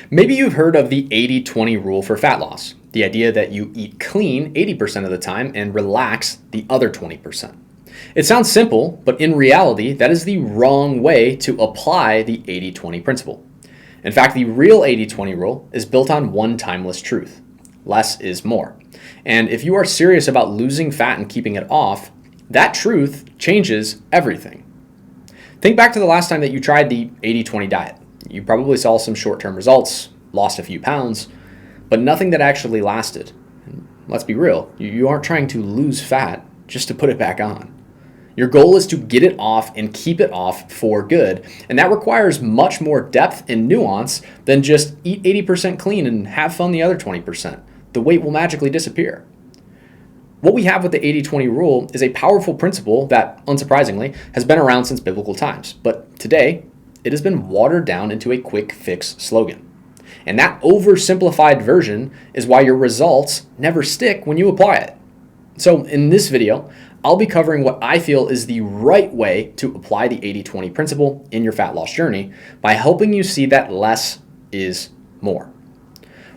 Maybe you've heard of the 80-20 rule for fat loss, the idea that you eat clean 80% of the time and relax the other 20%. It sounds simple, but in reality, that is the wrong way to apply the 80-20 principle. In fact, the real 80-20 rule is built on one timeless truth: less is more. And if you are serious about losing fat and keeping it off, that truth changes everything. Think back to the last time that you tried the 80-20 diet. You probably saw some short-term results, lost a few pounds, but nothing that actually lasted. And let's be real, you aren't trying to lose fat just to put it back on. Your goal is to get it off and keep it off for good, and that requires much more depth and nuance than just eat 80% clean and have fun the other 20%. The weight will magically disappear. What we have with the 80-20 rule is a powerful principle that, unsurprisingly, has been around since biblical times, but today it has been watered down into a quick fix slogan. And that oversimplified version is why your results never stick when you apply it. So in this video, I'll be covering what I feel is the right way to apply the 80-20 principle in your fat loss journey by helping you see that less is more.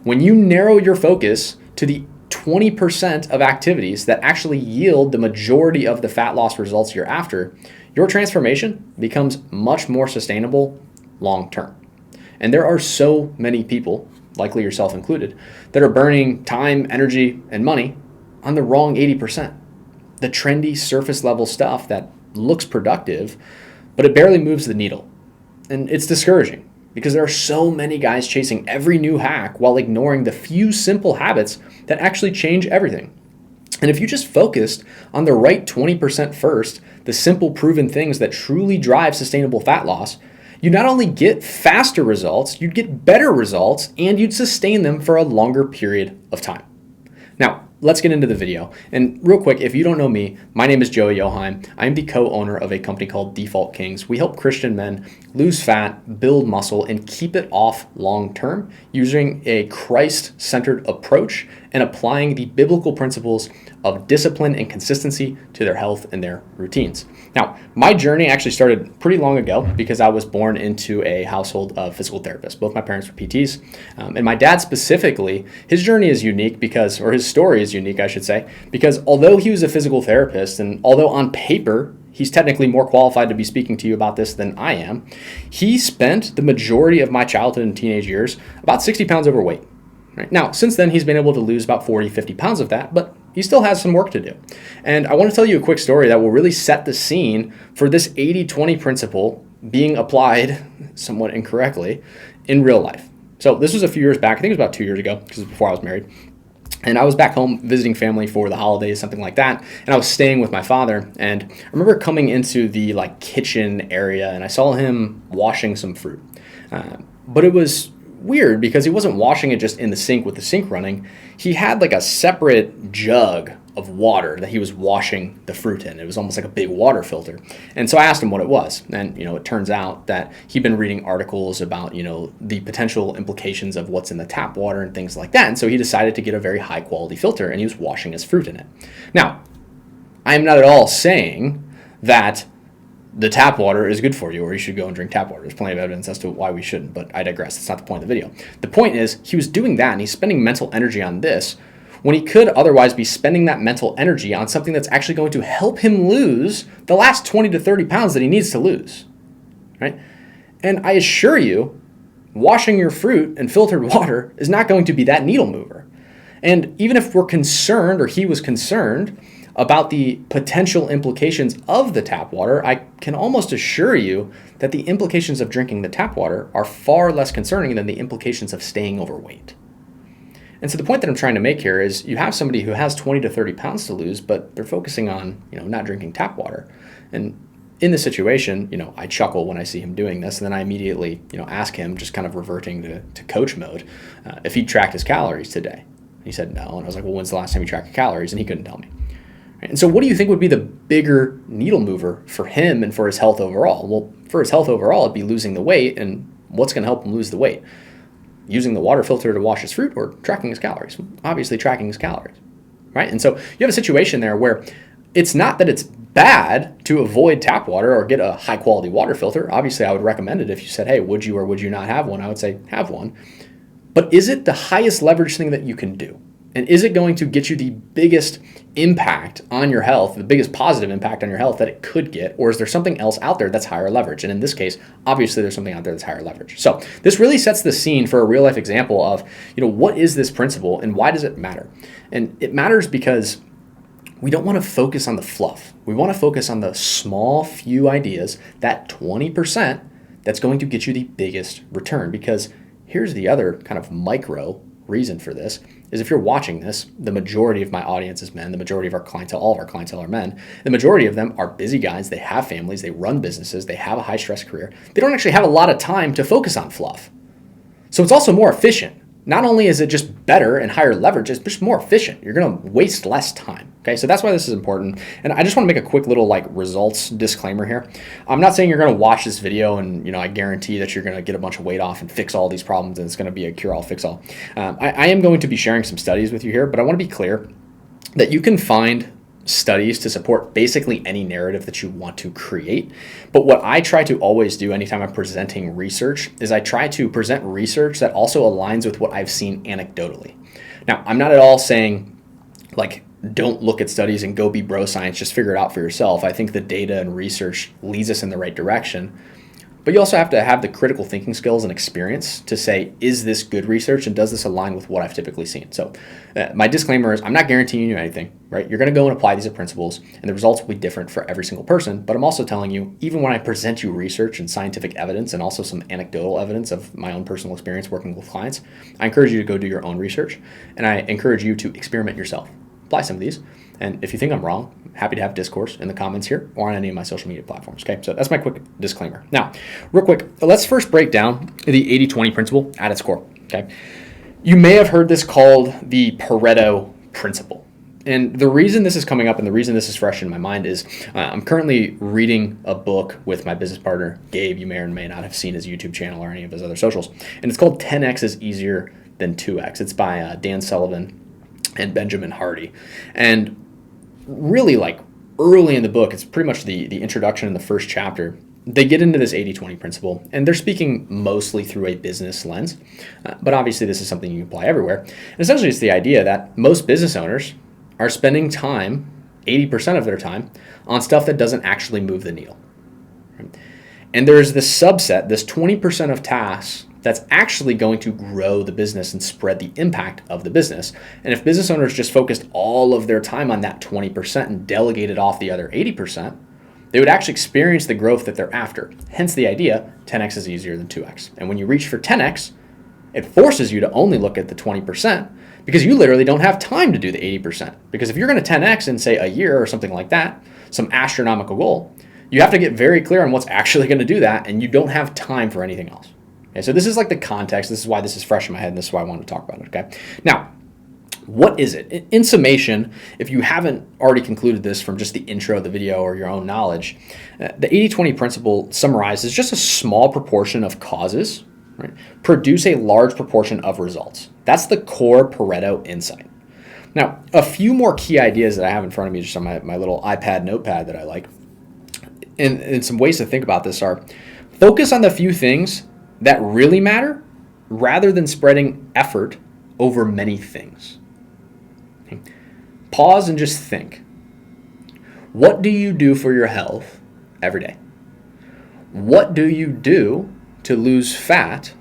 When you narrow your focus to the 20% of activities that actually yield the majority of the fat loss results you're after, your transformation becomes much more sustainable long term. And there are so many people, likely yourself included, that are burning time, energy, and money on the wrong 80%. The trendy surface level stuff that looks productive, but it barely moves the needle. And it's discouraging because there are so many guys chasing every new hack while ignoring the few simple habits that actually change everything. And if you just focused on the right 20% first, the simple proven things that truly drive sustainable fat loss, you not only get faster results, you'd get better results, and you'd sustain them for a longer period of time. Now, let's get into the video. And real quick, if you don't know me, my name is Joey Yochheim. I'm the co-owner of a company called Default Kings. We help Christian men lose fat, build muscle, and keep it off long term using a Christ-centered approach and applying the biblical principles of discipline and consistency to their health and their routines. Now, my journey actually started pretty long ago because I was born into a household of physical therapists. Both my parents were PTs. And my dad specifically, his journey is unique because, or his story is unique, I should say, because although he was a physical therapist and although on paper, he's technically more qualified to be speaking to you about this than I am, he spent the majority of my childhood and teenage years about 60 pounds overweight. Right? Now, since then, he's been able to lose about 40, 50 pounds of that, but he still has some work to do. And I want to tell you a quick story that will really set the scene for this 80-20 principle being applied somewhat incorrectly in real life. So this was a few years back. I think it was about 2 years ago because it was before I was married. And I was back home visiting family for the holidays, something like that. And I was staying with my father. And I remember coming into the kitchen area and I saw him washing some fruit. But it was weird because he wasn't washing it just in the sink with the sink running. He had a separate jug of water that he was washing the fruit in. It was almost like a big water filter. And so I asked him what it was. And, it turns out that he'd been reading articles about, the potential implications of what's in the tap water and things like that. And so he decided to get a very high quality filter and he was washing his fruit in it. Now, I am not at all saying that the tap water is good for you or you should go and drink tap water. There's plenty of evidence as to why we shouldn't, but I digress. That's not the point of the video. The point is he was doing that and he's spending mental energy on this when he could otherwise be spending that mental energy on something that's actually going to help him lose the last 20 to 30 pounds that he needs to lose, right? And I assure you, washing your fruit in filtered water is not going to be that needle mover. And even if we're concerned, or he was concerned, about the potential implications of the tap water, I can almost assure you that the implications of drinking the tap water are far less concerning than the implications of staying overweight. And so the point that I'm trying to make here is you have somebody who has 20 to 30 pounds to lose, but they're focusing on, not drinking tap water. And in this situation, I chuckle when I see him doing this, and then I immediately, ask him, just kind of reverting to coach mode, if he tracked his calories today. He said no, and I was like, well, when's the last time you tracked your calories? And he couldn't tell me. And so what do you think would be the bigger needle mover for him and for his health overall? Well, for his health overall, it'd be losing the weight. And what's going to help him lose the weight? Using the water filter to wash his fruit or tracking his calories? Obviously tracking his calories, right? And so you have a situation there where it's not that it's bad to avoid tap water or get a high quality water filter. Obviously, I would recommend it if you said, hey, would you or would you not have one? I would say have one. But is it the highest leverage thing that you can do? And is it going to get you the biggest impact on your health, the biggest positive impact on your health that it could get? Or is there something else out there that's higher leverage? And in this case, obviously there's something out there that's higher leverage. So this really sets the scene for a real life example of, what is this principle and why does it matter? And it matters because we don't want to focus on the fluff. We want to focus on the small few ideas, that 20% that's going to get you the biggest return. Because here's the other kind of micro reason for this is if you're watching this, the majority of my audience is men, the majority of our clientele, all of our clientele are men. The majority of them are busy guys. They have families, they run businesses, they have a high stress career. They don't actually have a lot of time to focus on fluff. So it's also more efficient. Not only is it just better and higher leverage, it's just more efficient. You're going to waste less time. Okay, so that's why this is important. And I just want to make a quick little results disclaimer here. I'm not saying you're going to watch this video and I guarantee that you're going to get a bunch of weight off and fix all these problems and it's going to be a cure-all, fix-all. I am going to be sharing some studies with you here, but I want to be clear that you can find studies to support basically any narrative that you want to create. But what I try to always do anytime I'm presenting research is I try to present research that also aligns with what I've seen anecdotally. Now, I'm not at all saying don't look at studies and go be bro science, just figure it out for yourself. I think the data and research leads us in the right direction. But you also have to have the critical thinking skills and experience to say, is this good research and does this align with what I've typically seen? So my disclaimer is I'm not guaranteeing you anything, right? You're going to go and apply these principles and the results will be different for every single person. But I'm also telling you, even when I present you research and scientific evidence and also some anecdotal evidence of my own personal experience working with clients, I encourage you to go do your own research and I encourage you to experiment yourself. Apply some of these. And if you think I'm wrong, I'm happy to have discourse in the comments here or on any of my social media platforms. Okay, so that's my quick disclaimer. Now, real quick, let's first break down the 80-20 principle at its core. Okay, you may have heard this called the Pareto principle. And the reason this is coming up and the reason this is fresh in my mind is I'm currently reading a book with my business partner, Gabe. You may or may not have seen his YouTube channel or any of his other socials. And it's called 10X is Easier Than 2X. It's by Dan Sullivan and Benjamin Hardy. And really early in the book, it's pretty much the introduction in the first chapter. They get into this 80-20 principle, and they're speaking mostly through a business lens. But obviously, this is something you can apply everywhere. And essentially, it's the idea that most business owners are spending time, 80% of their time, on stuff that doesn't actually move the needle. And there's this subset, this 20% of tasks that's actually going to grow the business and spread the impact of the business. And if business owners just focused all of their time on that 20% and delegated off the other 80%, they would actually experience the growth that they're after. Hence the idea, 10x is easier than 2x. And when you reach for 10x, it forces you to only look at the 20% because you literally don't have time to do the 80%. Because if you're going to 10x in, say, a year or something like that, some astronomical goal, you have to get very clear on what's actually going to do that, and you don't have time for anything else. Okay, so this is the context. This is why this is fresh in my head, and this is why I wanted to talk about it. Okay. Now, what is it? In summation, if you haven't already concluded this from just the intro of the video or your own knowledge, the 80-20 principle summarizes just a small proportion of causes, right, produce a large proportion of results. That's the core Pareto insight. Now, a few more key ideas that I have in front of me just on my little iPad notepad that I like, and some ways to think about this are focus on the few things that really matter rather than spreading effort over many things. Okay. Pause and just think. What do you do for your health every day? What do you do to lose fat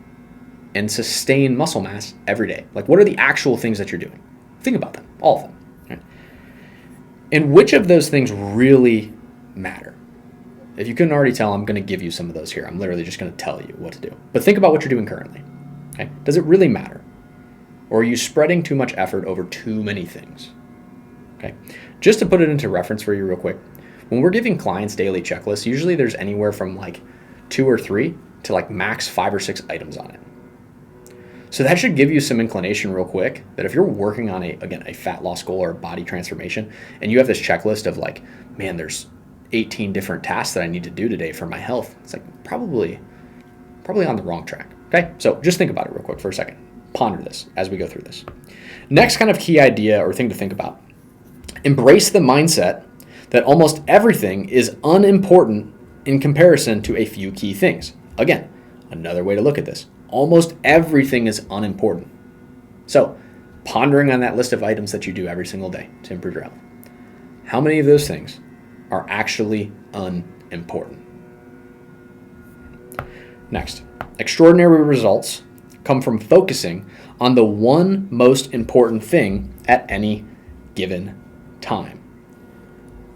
and sustain muscle mass every day? What are the actual things that you're doing? Think about them, all of them. Right? And which of those things really matter? If you couldn't already tell, I'm going to give you some of those here. I'm literally just going to tell you what to do. But think about what you're doing currently. Okay? Does it really matter? Or are you spreading too much effort over too many things? Okay? Just to put it into reference for you real quick, when we're giving clients daily checklists, usually there's anywhere from 2 or 3 to max 5 or 6 items on it. So that should give you some inclination real quick that if you're working on a fat loss goal or a body transformation, and you have this checklist of man, there's 18 different tasks that I need to do today for my health, it's probably on the wrong track. Okay, so just think about it real quick for a second. Ponder this as we go through this. Next kind of key idea or thing to think about. Embrace the mindset that almost everything is unimportant in comparison to a few key things. Again, another way to look at this. almost everything is unimportant. So, pondering on that list of items that you do every single day to improve your health, how many of those things are actually unimportant? Next, extraordinary results come from focusing on the one most important thing at any given time.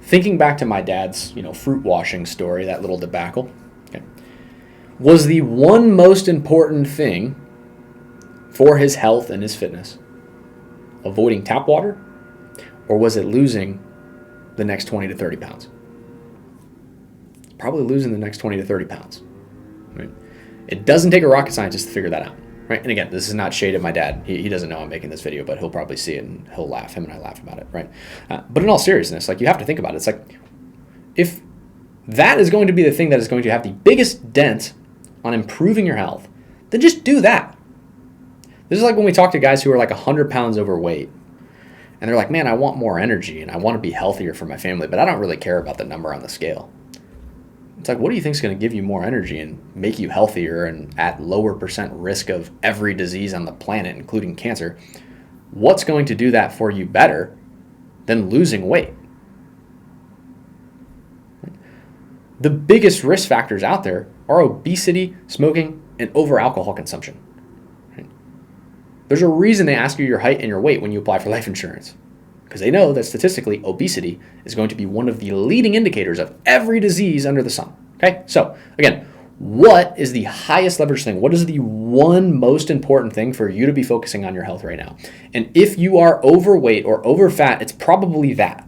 Thinking back to my dad's, fruit washing story, that little debacle, okay, was the one most important thing for his health and his fitness avoiding tap water, or was it losing the next 20 to 30 pounds? Probably losing the next 20 to 30 pounds. Right? It doesn't take a rocket scientist to figure that out. Right? And again, this is not shade at my dad. He doesn't know I'm making this video, but he'll probably see it and he'll laugh. Him and I laugh about it, right? But in all seriousness, you have to think about it. It's like, if that is going to be the thing that is going to have the biggest dent on improving your health, then just do that. This is like when we talk to guys who are 100 pounds overweight, and they're like, man, I want more energy and I want to be healthier for my family, but I don't really care about the number on the scale. It's like, what do you think is going to give you more energy and make you healthier and at lower percent risk of every disease on the planet, including cancer? What's going to do that for you better than losing weight? The biggest risk factors out there are obesity, smoking, and over alcohol consumption. There's a reason they ask you your height and your weight when you apply for life insurance, because they know that statistically obesity is going to be one of the leading indicators of every disease under the sun. Okay, so again, what is the highest leverage thing? What is the one most important thing for you to be focusing on your health right now? And if you are overweight or over fat, it's probably that.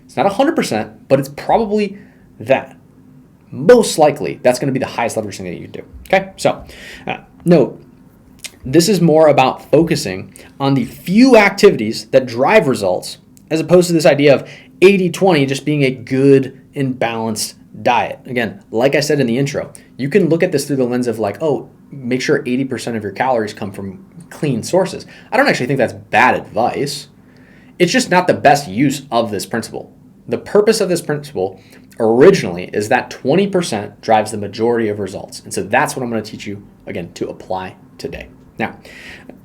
It's not 100%, but it's probably that. Most likely, that's going to be the highest leverage thing that you can do. Okay, so note, this is more about focusing on the few activities that drive results, as opposed to this idea of 80-20 just being a good and balanced diet. Again, like I said in the intro, you can look at this through the lens of make sure 80% of your calories come from clean sources. I don't actually think that's bad advice. It's just not the best use of this principle. The purpose of this principle originally is that 20% drives the majority of results. And so that's what I'm going to teach you, again, to apply today. Now,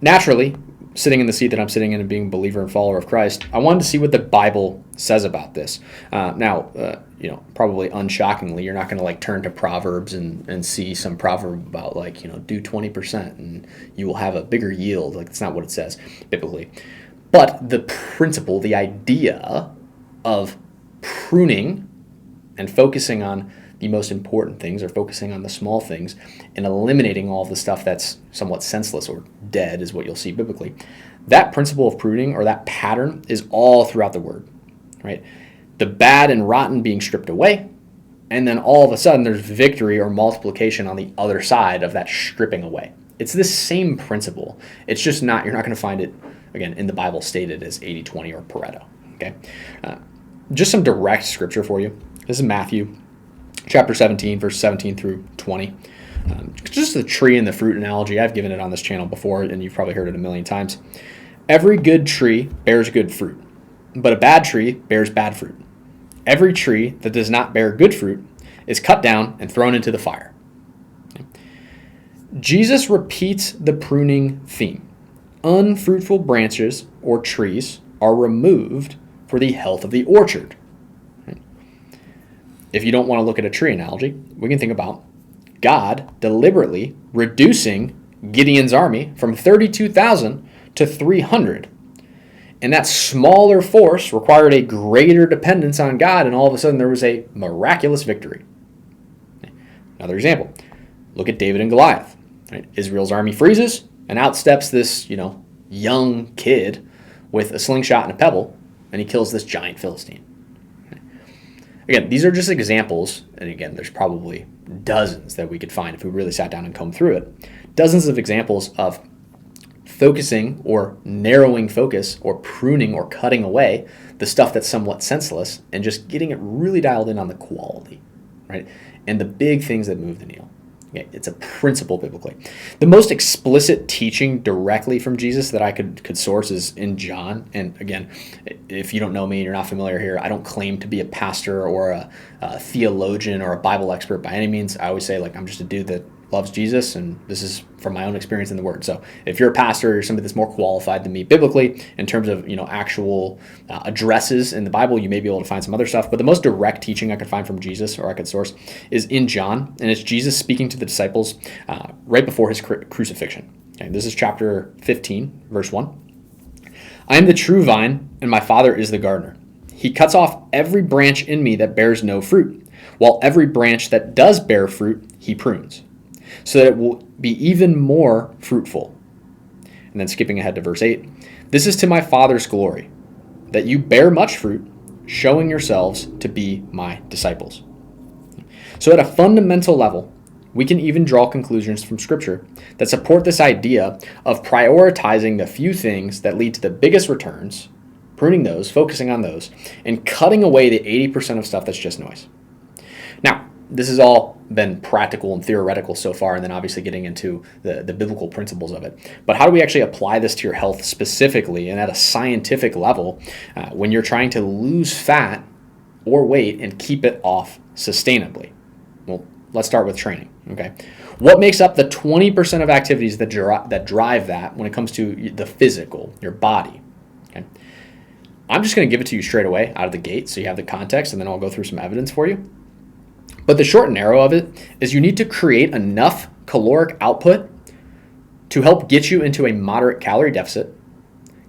naturally, sitting in the seat that I'm sitting in and being a believer and follower of Christ, I wanted to see what the Bible says about this. Probably unshockingly, you're not going to turn to Proverbs and see some proverb about do 20% and you will have a bigger yield. That's not what it says biblically. But the principle, the idea of pruning and focusing on the most important things, or focusing on the small things and eliminating all of the stuff that's somewhat senseless or dead, is what you'll see biblically. That principle of pruning, or that pattern, is all throughout the word, right? The bad and rotten being stripped away, and then all of a sudden there's victory or multiplication on the other side of that stripping away. It's the same principle. It's just you're not going to find it, again, in the Bible stated as 80-20 or Pareto, okay? Just some direct scripture for you. This is Matthew chapter 17, verse 17 through 20. Just the tree and the fruit analogy. I've given it on this channel before, and you've probably heard it a million times. Every good tree bears good fruit, but a bad tree bears bad fruit. Every tree that does not bear good fruit is cut down and thrown into the fire. Jesus repeats the pruning theme. Unfruitful branches or trees are removed for the health of the orchard. If you don't want to look at a tree analogy, we can think about God deliberately reducing Gideon's army from 32,000 to 300. And that smaller force required a greater dependence on God, and all of a sudden there was a miraculous victory. Another example, look at David and Goliath. Right? Israel's army freezes and outsteps this, young kid with a slingshot and a pebble, and he kills this giant Philistine. Again, these are just examples, and again, there's probably dozens that we could find if we really sat down and combed through it. Dozens of examples of focusing or narrowing focus or pruning or cutting away the stuff that's somewhat senseless and just getting it really dialed in on the quality, right? And the big things that move the needle. Okay, it's a principle biblically. The most explicit teaching directly from Jesus that I could source is in John. And again, if you don't know me and you're not familiar here, I don't claim to be a pastor or a theologian or a Bible expert by any means. I always say I'm just a dude that loves Jesus, and this is from my own experience in the Word. So if you're a pastor or somebody that's more qualified than me biblically in terms of actual addresses in the Bible, you may be able to find some other stuff. But the most direct teaching I could find from Jesus, or I could source, is in John, and it's Jesus speaking to the disciples right before his crucifixion. Okay, this is chapter 15, verse 1. I am the true vine, and my Father is the gardener. He cuts off every branch in me that bears no fruit, while every branch that does bear fruit, he prunes, so that it will be even more fruitful. And then skipping ahead to verse 8, this is to my Father's glory, that you bear much fruit, showing yourselves to be my disciples. So at a fundamental level, we can even draw conclusions from Scripture that support this idea of prioritizing the few things that lead to the biggest returns, pruning those, focusing on those, and cutting away the 80% of stuff that's just noise. Now, this has all been practical and theoretical so far, and then obviously getting into the biblical principles of it. But how do we actually apply this to your health specifically and at a scientific level when you're trying to lose fat or weight and keep it off sustainably? Well, let's start with training. Okay, what makes up the 20% of activities that drive that when it comes to the physical, your body? Okay, I'm just going to give it to you straight away out of the gate so you have the context, and then I'll go through some evidence for you. But the short and narrow of it is you need to create enough caloric output to help get you into a moderate calorie deficit,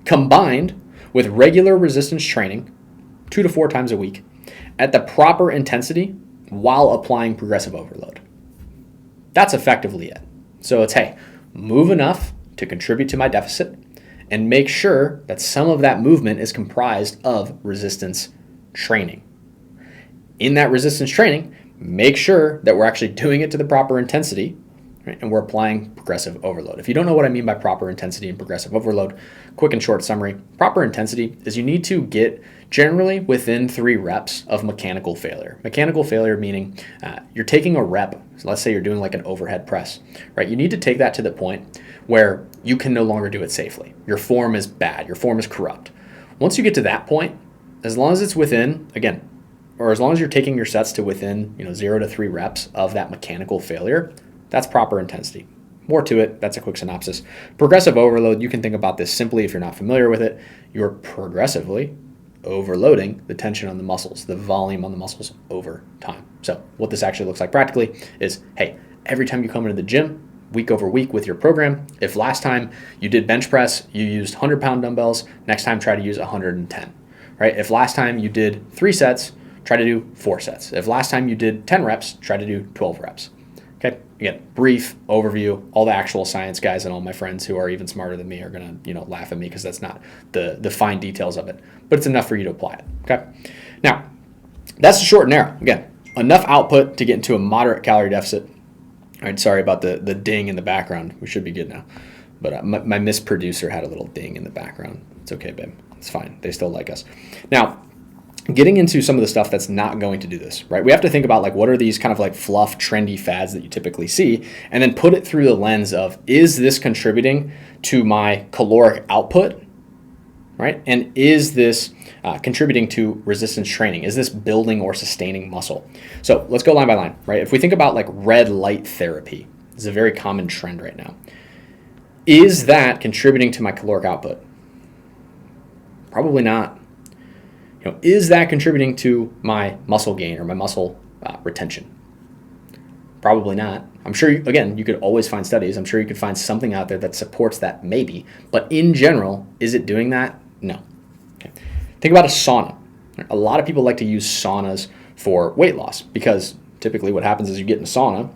combined with regular resistance training 2 to 4 times a week at the proper intensity while applying progressive overload. That's effectively it. So it's, hey, move enough to contribute to my deficit and make sure that some of that movement is comprised of resistance training. In that resistance training, make sure that we're actually doing it to the proper intensity, right, and we're applying progressive overload. If you don't know what I mean by proper intensity and progressive overload, quick and short summary, proper intensity is you need to get generally within 3 reps of mechanical failure. Mechanical failure meaning you're taking a rep, so let's say you're doing like an overhead press, right? You need to take that to the point where you can no longer do it safely. Your form is bad, your form is corrupt. Once you get to that point, as long as it's within, again, or as long as you're taking your sets to within 0 to 3 reps of that mechanical failure, that's proper intensity. More to it, that's a quick synopsis. Progressive overload, you can think about this simply if you're not familiar with it. You're progressively overloading the tension on the muscles, the volume on the muscles over time. So what this actually looks like practically is, hey, every time you come into the gym, week over week with your program, if last time you did bench press, you used 100-pound dumbbells, next time try to use 110, right? If last time you did 3 sets, try to do 4 sets. If last time you did 10 reps, try to do 12 reps. Okay, again, brief overview. All the actual science guys and all my friends who are even smarter than me are gonna, laugh at me because that's not the fine details of it, but it's enough for you to apply it. Okay, now that's the short and narrow. Again, enough output to get into a moderate calorie deficit. All right, sorry about the ding in the background. We should be good now, but my Miss Producer had a little ding in the background. It's okay, babe. It's fine. They still like us. Now, getting into some of the stuff that's not going to do this, right? We have to think about like what are these kind of like fluff, trendy fads that you typically see, and then put it through the lens of, is this contributing to my caloric output, right? And is this contributing to resistance training? Is this building or sustaining muscle? So let's go line by line, right? If we think about like red light therapy, this is a very common trend right now. Is that contributing to my caloric output? Probably not. Is that contributing to my muscle gain or my muscle retention? Probably not. I'm sure, you could always find studies. I'm sure you could find something out there that supports that maybe. But in general, is it doing that? No. Okay. Think about a sauna. A lot of people like to use saunas for weight loss because typically what happens is you get in a sauna,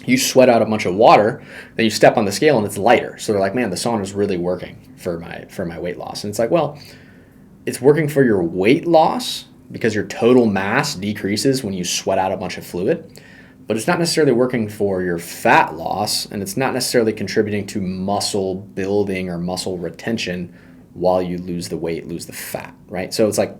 you sweat out a bunch of water, then you step on the scale and it's lighter. So they're like, man, the sauna is really working for my weight loss. And it's like, well, it's working for your weight loss because your total mass decreases when you sweat out a bunch of fluid, but it's not necessarily working for your fat loss, and it's not necessarily contributing to muscle building or muscle retention while you lose the weight, lose the fat, right? So it's like,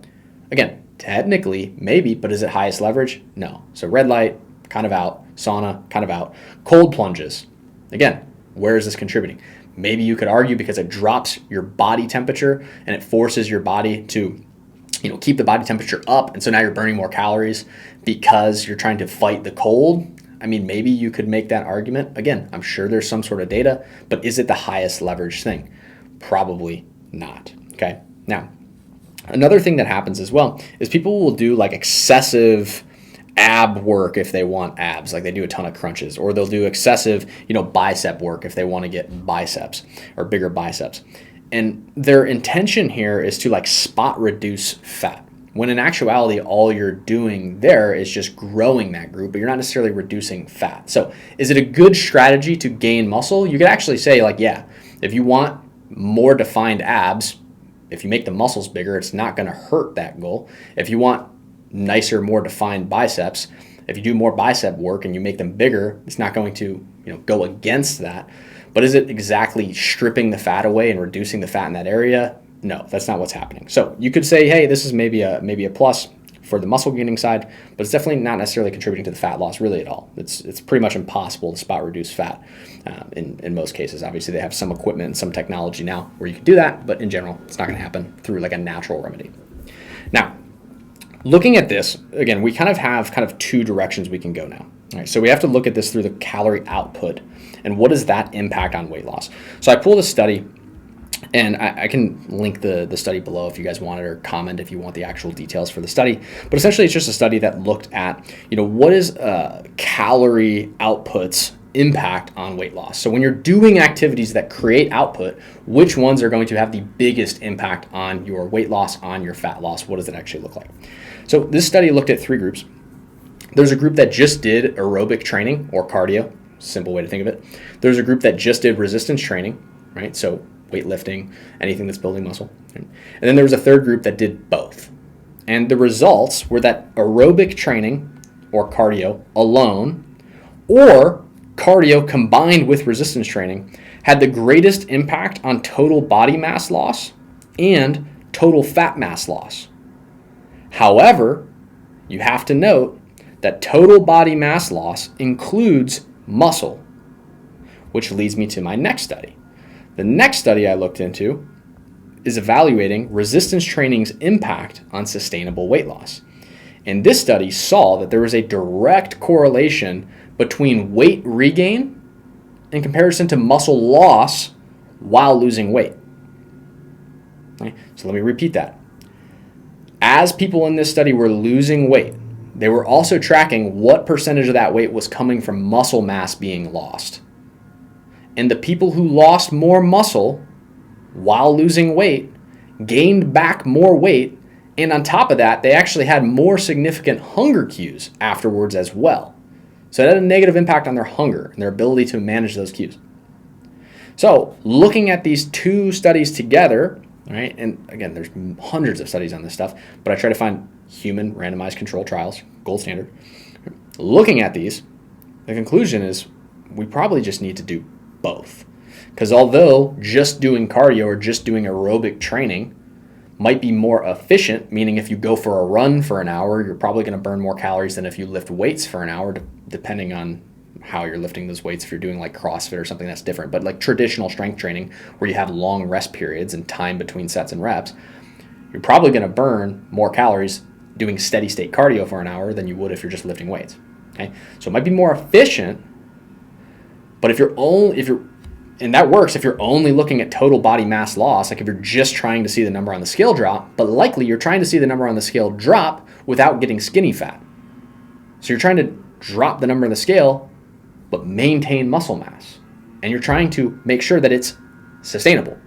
again, technically, maybe, but is it highest leverage? No. So red light, kind of out. Sauna, kind of out. Cold plunges. Again, where is this contributing? Maybe you could argue because it drops your body temperature and it forces your body to, keep the body temperature up. And so now you're burning more calories because you're trying to fight the cold. I mean, maybe you could make that argument. Again, I'm sure there's some sort of data, but is it the highest leverage thing? Probably not, okay? Now, another thing that happens as well is people will do like excessive ab work if they want abs, like they do a ton of crunches, or they'll do excessive, bicep work if they want to get biceps or bigger biceps. And their intention here is to like spot reduce fat, when in actuality, all you're doing there is just growing that group, but you're not necessarily reducing fat. So is it a good strategy to gain muscle? You could actually say like, yeah, if you want more defined abs, if you make the muscles bigger, it's not going to hurt that goal. If you want nicer, more defined biceps, if you do more bicep work and you make them bigger, it's not going to go against that. But is it exactly stripping the fat away and reducing the fat in that area? No, that's not what's happening. So you could say, hey, this is maybe a plus for the muscle gaining side, but it's definitely not necessarily contributing to the fat loss really at all. It's pretty much impossible to spot reduce fat in most cases. Obviously, they have some equipment and some technology now where you can do that, but in general, it's not going to happen through like a natural remedy. Now, looking at this, again, we have two directions we can go now. All right, so we have to look at this through the calorie output and what does that impact on weight loss. So I pulled a study, and I can link the study below if you guys want it, or comment if you want the actual details for the study. But essentially, it's just a study that looked at, what is calorie output's impact on weight loss. So when you're doing activities that create output, which ones are going to have the biggest impact on your weight loss, on your fat loss? What does it actually look like? So this study looked at 3 groups. There's a group that just did aerobic training or cardio, simple way to think of it. There's a group that just did resistance training, right? So weightlifting, anything that's building muscle. And then there was a third group that did both. And the results were that aerobic training or cardio alone, or cardio combined with resistance training, had the greatest impact on total body mass loss and total fat mass loss. However, you have to note that total body mass loss includes muscle, which leads me to my next study. The next study I looked into is evaluating resistance training's impact on sustainable weight loss. And this study saw that there was a direct correlation between weight regain in comparison to muscle loss while losing weight. Okay, so let me repeat that. As people in this study were losing weight, they were also tracking what percentage of that weight was coming from muscle mass being lost. And the people who lost more muscle while losing weight gained back more weight, and on top of that, they actually had more significant hunger cues afterwards as well. So it had a negative impact on their hunger and their ability to manage those cues. So looking at these 2 studies together, right, and again, there's hundreds of studies on this stuff, but I try to find human randomized control trials, gold standard. Looking at these, the conclusion is we probably just need to do both. Because although just doing cardio or just doing aerobic training might be more efficient, meaning if you go for a run for an hour, you're probably going to burn more calories than if you lift weights for an hour, depending on how you're lifting those weights. If you're doing like CrossFit or something that's different, but like traditional strength training where you have long rest periods and time between sets and reps, you're probably going to burn more calories doing steady state cardio for an hour than you would if you're just lifting weights. Okay, so it might be more efficient, but and that works if you're only looking at total body mass loss, like if you're just trying to see the number on the scale drop, but likely you're trying to see the number on the scale drop without getting skinny fat. So you're trying to drop the number on the scale, but maintain muscle mass. And you're trying to make sure that it's sustainable.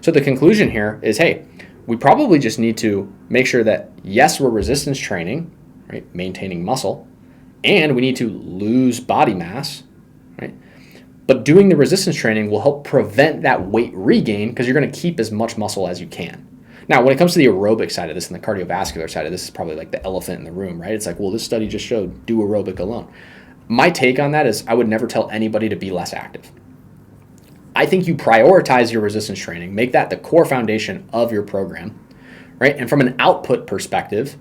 So the conclusion here is, hey, we probably just need to make sure that, yes, we're resistance training, right, maintaining muscle, and we need to lose body mass, right? But doing the resistance training will help prevent that weight regain because you're going to keep as much muscle as you can. Now, when it comes to the aerobic side of this and the cardiovascular side of this, is probably like the elephant in the room, right? It's like, well, this study just showed do aerobic alone. My take on that is I would never tell anybody to be less active. I think you prioritize your resistance training, make that the core foundation of your program, right? And from an output perspective,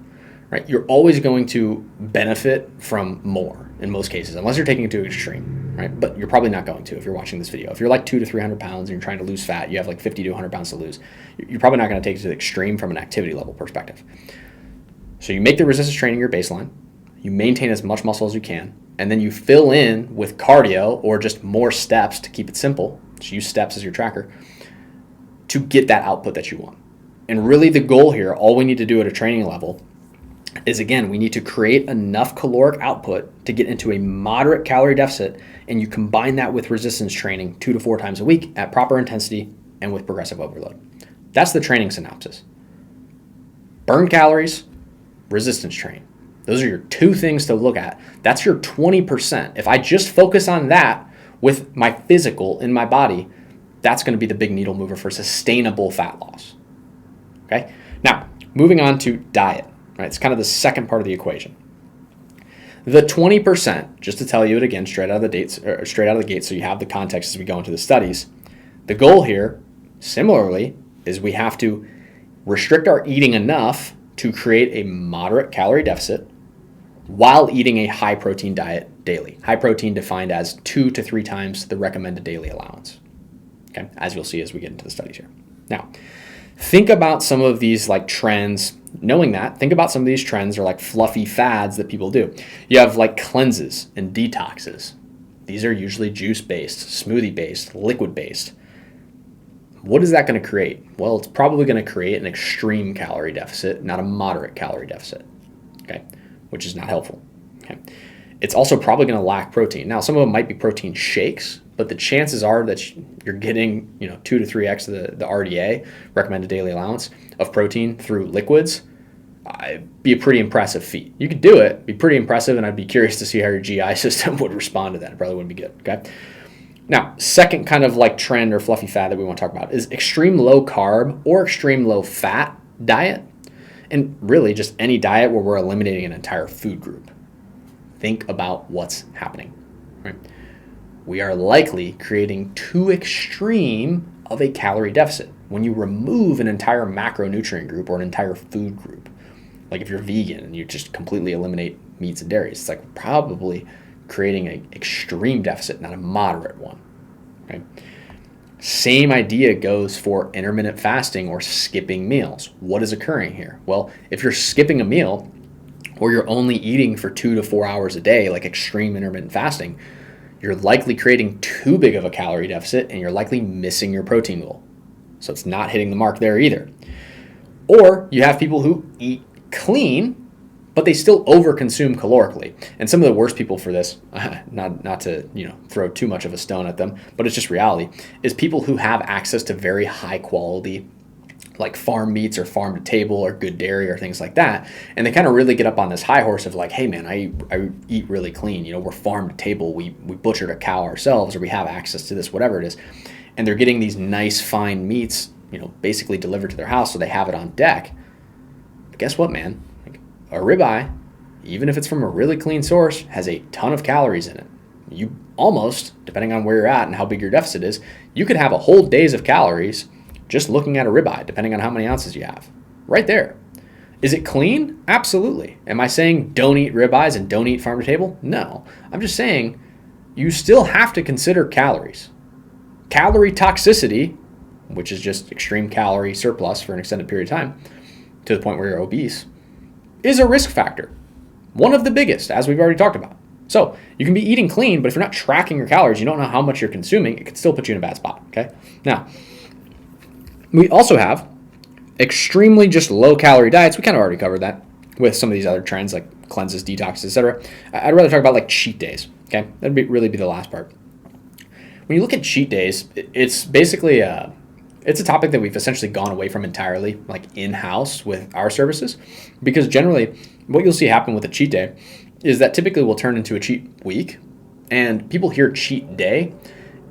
right, you're always going to benefit from more in most cases, unless you're taking it to an extreme, right? But you're probably not going to if you're watching this video. If you're like 200 to 300 pounds and you're trying to lose fat, you have like 50 to 100 pounds to lose, you're probably not going to take it to the extreme from an activity level perspective. So you make the resistance training your baseline. you maintain as much muscle as you can, and then you fill in with cardio or just more steps to keep it simple. Just use steps as your tracker to get that output that you want. And really the goal here, all we need to do at a training level is, again, we need to create enough caloric output to get into a moderate calorie deficit, and you combine that with resistance training 2 to 4 times a week at proper intensity and with progressive overload. That's the training synopsis. Burn calories, resistance train. Those are your 2 things to look at. That's your 20%. If I just focus on that with my physical in my body, that's going to be the big needle mover for sustainable fat loss. Okay? Now, moving on to diet. Right? It's kind of the second part of the equation. The 20%, just to tell you it again, straight out of the gate, so you have the context as we go into the studies. The goal here, similarly, is we have to restrict our eating enough to create a moderate calorie deficit while eating a high protein diet daily. High protein defined as 2 to 3 times the recommended daily allowance. Okay, as you'll see as we get into the studies here. Now, think about some of these like trends. Knowing that, think about some of these trends are like fluffy fads that people do. You have like cleanses and detoxes. These are usually juice-based, smoothie-based, liquid-based. What is that going to create? Well, it's probably going to create an extreme calorie deficit, not a moderate calorie deficit, okay, which is not helpful. Okay. It's also probably going to lack protein. Now, some of them might be protein shakes, but the chances are that you're getting 2 to 3x the RDA, recommended daily allowance, of protein through liquids. It'd be a pretty impressive feat. You could do it, be pretty impressive, and I'd be curious to see how your GI system would respond to that. It probably wouldn't be good, okay? Now, second kind of like trend or fluffy fad that we want to talk about is extreme low carb or extreme low fat diet, and really just any diet where we're eliminating an entire food group. Think about what's happening, right? We are likely creating too extreme of a calorie deficit when you remove an entire macronutrient group or an entire food group. Like if you're vegan and you just completely eliminate meats and dairies, it's like probably creating an extreme deficit, not a moderate one. Okay? Same idea goes for intermittent fasting or skipping meals. What is occurring here? Well, if you're skipping a meal or you're only eating for 2 to 4 hours a day, like extreme intermittent fasting, you're likely creating too big of a calorie deficit and you're likely missing your protein goal. So it's not hitting the mark there either. Or you have people who eat clean, but they still overconsume calorically. And some of the worst people for this, not to throw too much of a stone at them, but it's just reality, is people who have access to very high quality, like farm meats or farm to table or good dairy or things like that. And they kind of really get up on this high horse of like, hey man, I eat really clean. We're farm to table. We butchered a cow ourselves, or we have access to this, whatever it is. And they're getting these nice fine meats, basically delivered to their house so they have it on deck. But guess what, man? A ribeye, even if it's from a really clean source, has a ton of calories in it. You almost, depending on where you're at and how big your deficit is, you could have a whole day's of calories just looking at a ribeye, depending on how many ounces you have. Right there. Is it clean? Absolutely. Am I saying don't eat ribeyes and don't eat farm to table? No. I'm just saying you still have to consider calories. Calorie toxicity, which is just extreme calorie surplus for an extended period of time, to the point where you're obese, is a risk factor. One of the biggest, as we've already talked about. So you can be eating clean, but if you're not tracking your calories, you don't know how much you're consuming, it could still put you in a bad spot, okay? Now, we also have extremely just low calorie diets. We kind of already covered that with some of these other trends like cleanses, detoxes, etc. I'd rather talk about like cheat days, okay? That'd really be the last part. When you look at cheat days, it's basically it's a topic that we've essentially gone away from entirely, like in-house with our services, because generally what you'll see happen with a cheat day is that typically will turn into a cheat week, and people hear cheat day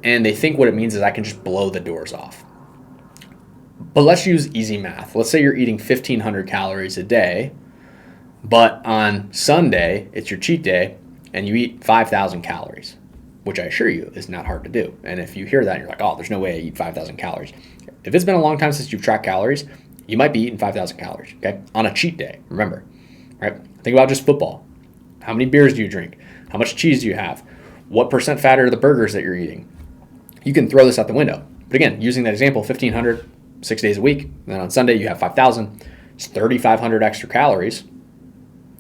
and they think what it means is I can just blow the doors off. But let's use easy math. Let's say you're eating 1,500 calories a day, but on Sunday it's your cheat day and you eat 5,000 calories, which I assure you is not hard to do. And if you hear that, you're like, oh, there's no way I eat 5,000 calories. If it's been a long time since you've tracked calories, you might be eating 5,000 calories, okay? On a cheat day, remember, right? Think about just football. How many beers do you drink? How much cheese do you have? What percent fat are the burgers that you're eating? You can throw this out the window. But again, using that example, 1,500, 6 days a week, and then on Sunday you have 5,000. It's 3,500 extra calories.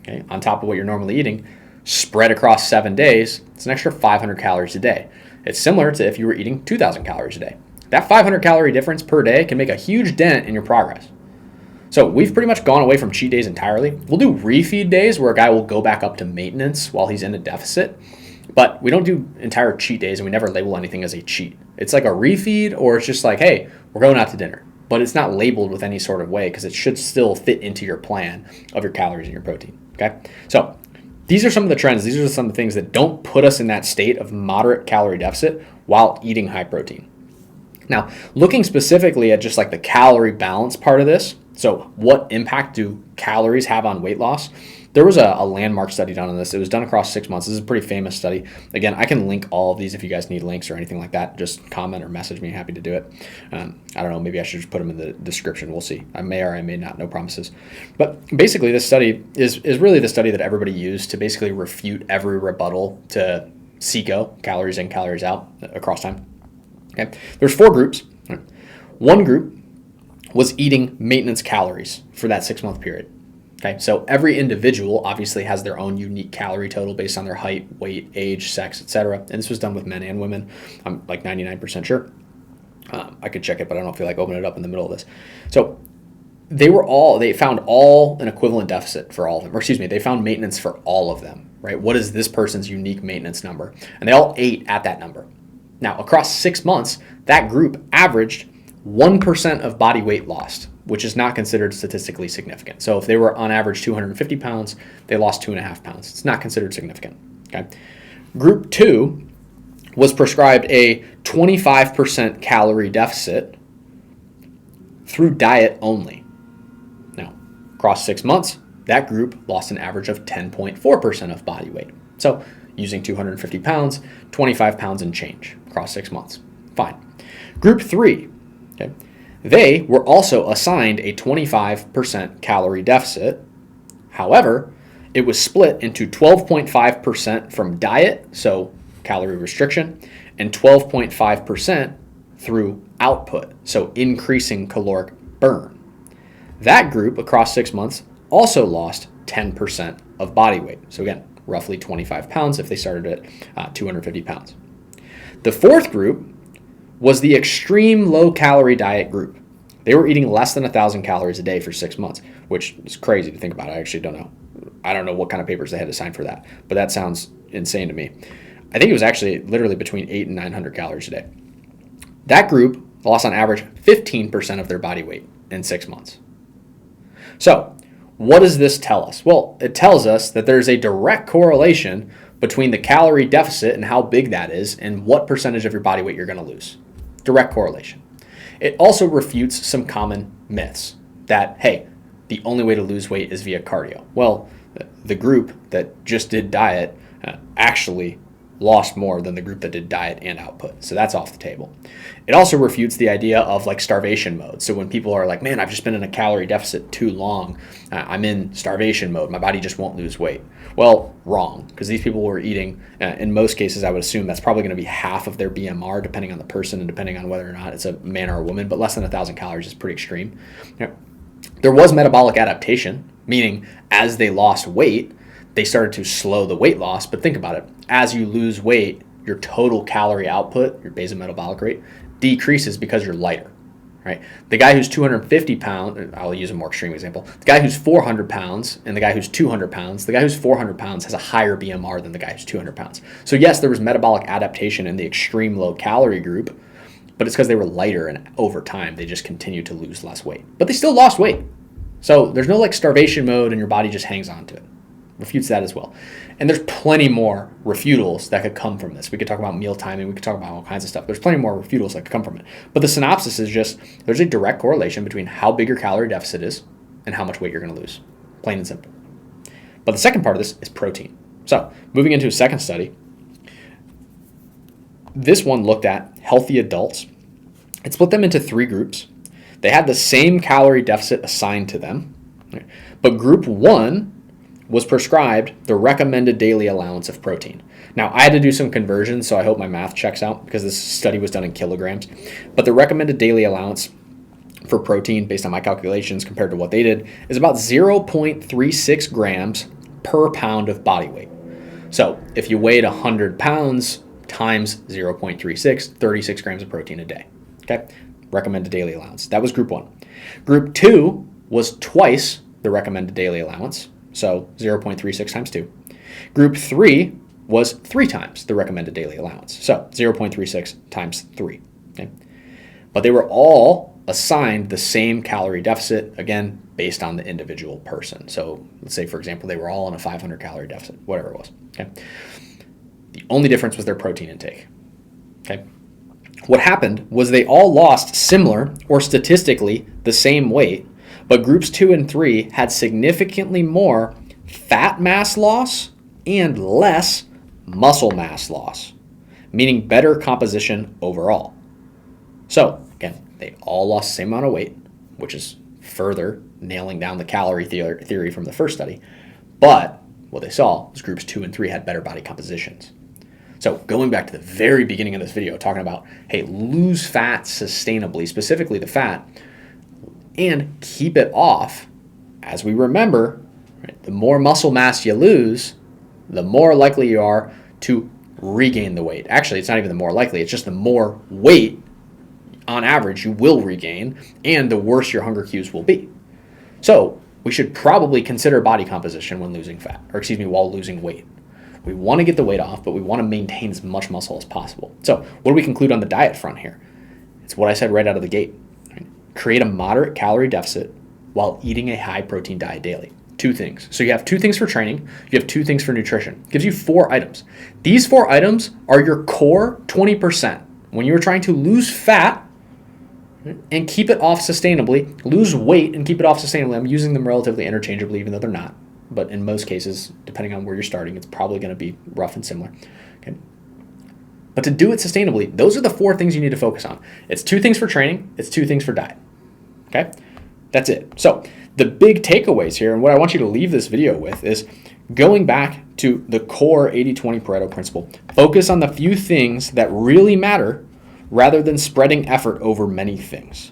okay, on top of what you're normally eating, spread across 7 days, it's an extra 500 calories a day. It's similar to if you were eating 2,000 calories a day. That 500 calorie difference per day can make a huge dent in your progress. So we've pretty much gone away from cheat days entirely. We'll do refeed days where a guy will go back up to maintenance while he's in a deficit, but we don't do entire cheat days, and we never label anything as a cheat. It's like a refeed, or it's just like, hey, we're going out to dinner. But it's not labeled with any sort of way because it should still fit into your plan of your calories and your protein, okay? So these are some of the trends. These are some of the things that don't put us in that state of moderate calorie deficit while eating high protein. Now, looking specifically at just like the calorie balance part of this, so what impact do calories have on weight loss? There was a landmark study done on this. It was done across 6 months. This is a pretty famous study. Again, I can link all of these if you guys need links or anything like that. Just comment or message me. Happy to do it. I don't know. Maybe I should just put them in the description. We'll see. I may or I may not. No promises. But basically, this study is really the study that everybody used to basically refute every rebuttal to CICO, calories in, calories out, across time. Okay. There's 4 groups. One group was eating maintenance calories for that 6-month period. Okay, so every individual obviously has their own unique calorie total based on their height, weight, age, sex, etc. And this was done with men and women. I'm like 99% sure. I could check it, but I don't feel like opening it up in the middle of this. So they found all an equivalent deficit for all of them. Or excuse me, they found maintenance for all of them, right? What is this person's unique maintenance number? And they all ate at that number. Now, across 6 months, that group averaged 1% of body weight lost, which is not considered statistically significant. So if they were on average 250 pounds, they lost 2.5 pounds. It's not considered significant. Okay. Group 2 was prescribed a 25% calorie deficit through diet only. Now, across 6 months, that group lost an average of 10.4% of body weight. So using 250 pounds, 25 pounds and change across 6 months. Fine. Group 3, okay, they were also assigned a 25% calorie deficit. However, it was split into 12.5% from diet, so calorie restriction, and 12.5% through output, so increasing caloric burn. That group across 6 months also lost 10% of body weight. So again, roughly 25 pounds if they started at 250 pounds. The 4th group was the extreme low-calorie diet group. They were eating less than 1,000 calories a day for 6 months, which is crazy to think about. I actually don't know. I don't know what kind of papers they had to sign for that, but that sounds insane to me. I think it was actually literally between 800 and 900 calories a day. That group lost on average 15% of their body weight in 6 months. So what does this tell us? Well, it tells us that there's a direct correlation between the calorie deficit and how big that is and what percentage of your body weight you're going to lose. Direct correlation. It also refutes some common myths that, hey, the only way to lose weight is via cardio. Well, the group that just did diet actually lost more than the group that did diet and output. So that's off the table. It also refutes the idea of like starvation mode. So when people are like, man, I've just been in a calorie deficit too long. I'm in starvation mode. My body just won't lose weight. Well, wrong, because these people were eating, in most cases, I would assume that's probably going to be half of their BMR, depending on the person and depending on whether or not it's a man or a woman, but less than 1,000 calories is pretty extreme. There was metabolic adaptation, meaning as they lost weight, they started to slow the weight loss. But think about it. As you lose weight, your total calorie output, your basal metabolic rate, decreases because you're lighter, right? The guy who's 250 pounds, I'll use a more extreme example. The guy who's 400 pounds and the guy who's 200 pounds, the guy who's 400 pounds has a higher BMR than the guy who's 200 pounds. So yes, there was metabolic adaptation in the extreme low calorie group, but it's because they were lighter and over time they just continued to lose less weight. But they still lost weight. So there's no like starvation mode and your body just hangs on to it. Refutes that as well. And there's plenty more refutals that could come from this. We could talk about meal timing. We could talk about all kinds of stuff. There's plenty more refutals that could come from it. But the synopsis is just there's a direct correlation between how big your calorie deficit is and how much weight you're going to lose. Plain and simple. But the second part of this is protein. So moving into a second study, this one looked at healthy adults. It split them into 3 groups. They had the same calorie deficit assigned to them. But group 1 was prescribed the recommended daily allowance of protein. Now, I had to do some conversions, so I hope my math checks out because this study was done in kilograms. But the recommended daily allowance for protein, based on my calculations compared to what they did, is about 0.36 grams per pound of body weight. So if you weighed 100 pounds times 0.36, 36 grams of protein a day. Okay, recommended daily allowance. That was group 1. Group 2 was twice the recommended daily allowance, so 0.36 times 2. Group 3 was 3 times the recommended daily allowance, so 0.36 times 3. Okay? But they were all assigned the same calorie deficit, again, based on the individual person. So let's say, for example, they were all on a 500 calorie deficit, whatever it was. Okay? The only difference was their protein intake. Okay? What happened was they all lost similar or statistically the same weight, but groups 2 and 3 had significantly more fat mass loss and less muscle mass loss, meaning better composition overall. So again, they all lost the same amount of weight, which is further nailing down the calorie theory from the first study. But what they saw was groups 2 and 3 had better body compositions. So going back to the very beginning of this video, talking about, hey, lose fat sustainably, specifically the fat, and keep it off. As we remember, right, the more muscle mass you lose, the more likely you are to regain the weight. Actually, it's not even the more likely, it's just the more weight on average you will regain, and the worse your hunger cues will be. So we should probably consider body composition when losing fat, while losing weight. We want to get the weight off, but we want to maintain as much muscle as possible. So what do we conclude on the diet front here? It's what I said right out of the gate. Right? Create a moderate calorie deficit while eating a high protein diet daily. 2 things. So you have 2 things for training. You have 2 things for nutrition. It gives you 4 items. These 4 items are your core 20%. When you are trying to lose fat and keep it off sustainably, lose weight and keep it off sustainably. I'm using them relatively interchangeably, even though they're not. But in most cases, depending on where you're starting, it's probably going to be rough and similar. Okay. But to do it sustainably, those are the 4 things you need to focus on. It's 2 things for training. It's 2 things for diet. Okay? That's it. So the big takeaways here, and what I want you to leave this video with, is going back to the core 80-20 Pareto principle. Focus on the few things that really matter rather than spreading effort over many things.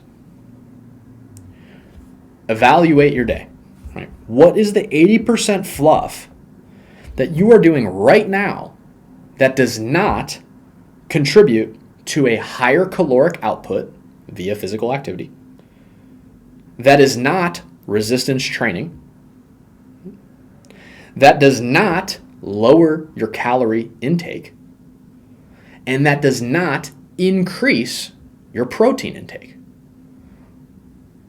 Evaluate your day. Right? What is the 80% fluff that you are doing right now that does not contribute to a higher caloric output via physical activity, that is not resistance training, that does not lower your calorie intake, and that does not increase your protein intake?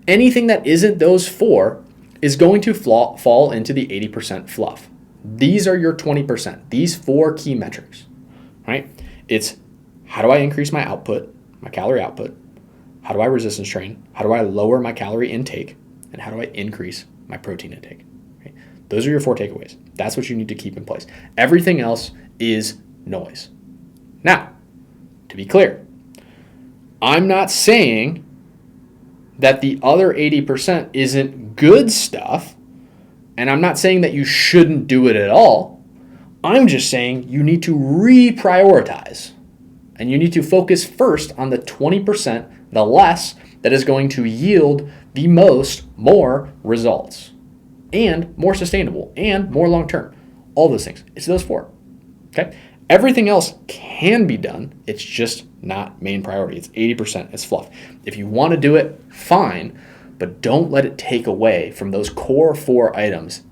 Anything that isn't those 4 is going to fall into the 80% fluff. These are your 20%. These 4 key metrics, right? It's how do I increase my output, my calorie output? How do I resistance train? How do I lower my calorie intake? And how do I increase my protein intake? Right? Those are your 4 takeaways. That's what you need to keep in place. Everything else is noise. Now, to be clear, I'm not saying that the other 80% isn't good stuff, and I'm not saying that you shouldn't do it at all. I'm just saying you need to reprioritize, and you need to focus first on the 20%, the less, that is going to yield the more results, and more sustainable, and more long-term. All those things. It's those 4. Okay? Everything else can be done. It's just not main priority. It's 80%. It's fluff. If you want to do it, fine, but don't let it take away from those core 4 items,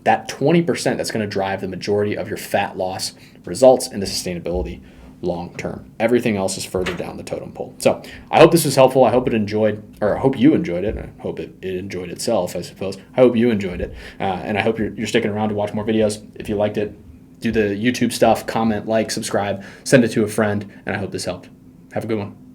that 20% that's going to drive the majority of your fat loss results in the sustainability long term. Everything else is further down the totem pole. So I hope this was helpful. I hope you enjoyed it. I hope it enjoyed itself, I suppose. I hope you enjoyed it. And I hope you're sticking around to watch more videos. If you liked it, do the YouTube stuff, comment, like, subscribe, send it to a friend, and I hope this helped. Have a good one.